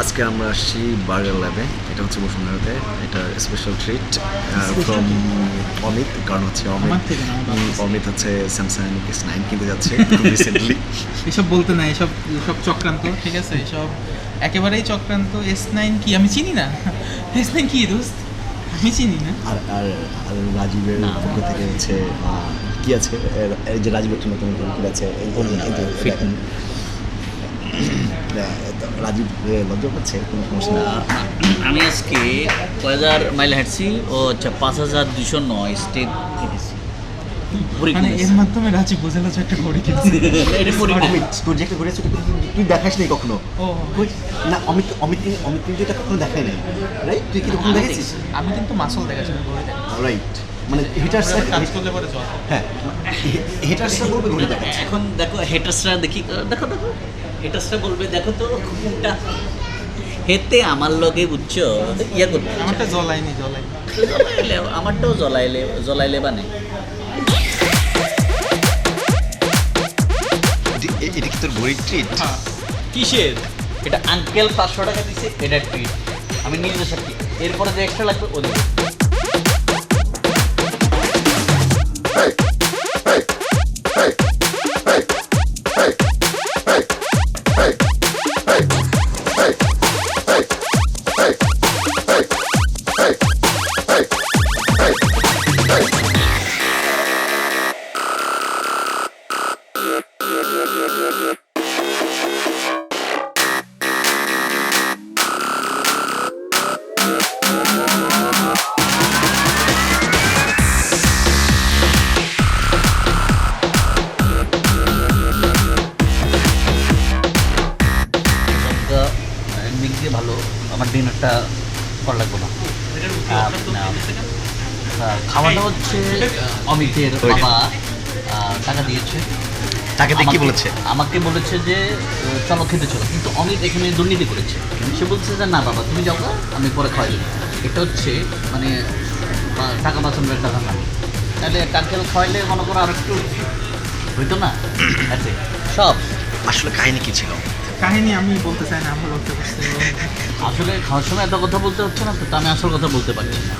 আজকে আমরা আসছি বার্গার ল্যাবে। এটা হচ্ছে বসুন্ধরাতে। এটা স্পেশাল ট্রিট ফ্রম অমিত, কারণ হচ্ছে অমিত হচ্ছে স্যামসাং S9 কিনতে যাচ্ছে রিসেন্টলি। এসব বলতে না, এসব চক্রান্ত, ঠিক আছে? এসব একেবারেই চক্রান্ত। S9 কি আমি চিনি না? S9 কি দোস্ত, আমি চিনি না। আর আর আর রাজীবের পক্ষ থেকে হচ্ছে কি আছে, এই যে রাজীবের একটা নতুন কি আছে, রাজীব লজ্জা পাচ্ছে কোনো সমস্যা না। আমি আজকে 1000 মাইল হাঁটছি ও আচ্ছা 5209 স্টেপ হেঁটেছি। মানে এর মাধ্যমে রাজি বোঝালো যে একটা ঘড়ি কিনছে। তোর যে একটা ঘুরেছে তুই দেখাস নাই কখনো? ও না, অমিত অমিত অমিত কিন্তু এটা কখনো দেখাই নাই, রাইট? তুই কি কখনো দেখেছিস? আমি কিন্তু মাসল দেখাচ্ছি, ঘড়ি দেখা রাইট, মানে হিটার্স কাজ করলে পরে চল। হ্যাঁ, হিটার্সরা বলবে ঘুরে দেখা। এখন দেখো হেটার্সরা দেখি, দেখো দেখো হেটার্সরা বলবে দেখো তো ঘুমটা হেতে আমার লগে বুঝছো ইয়া করতে। আমারটা জ্বলাইনি। জ্বলাইলে আমারটাও জ্বলাইলে বানে। এটা কি তোর ঘড়ির ট্রিট? কিসের এটা? আঙ্কেল 500 টাকা দিছে, এটা ট্রিট। আমি নিজে সাথে এরপরে যে এক্সট্রা লাগবে ওদের। ভালো, আমার ডিনারটা করা লাগবে না। খাওয়াটা হচ্ছে অমিতের বাবা টাকা দিয়েছে। তাকে দেখে কি বলেছে? আমাকে বলেছে যে চলো খেতে চলো, কিন্তু অমিত এখানে দুর্নীতি করেছে। সে বলছে যে না বাবা তুমি যাও, আমি পরে খাওয়াই দেবো। এটা হচ্ছে মানে টাকা বাঁচানোর একটা ধারণা। তাহলে কালকে খাওয়াইলে মনে করো আর একটু হইতো না। আচ্ছা সব আসলে কাহিনী কি ছিল? কাহিনী আমি বলতে চাই না, আমরা বলতে পারছি। আসলে খাওয়ার সময় এত কথা বলতে হচ্ছে না তো, আমি আসল কথা বলতে পারছি না।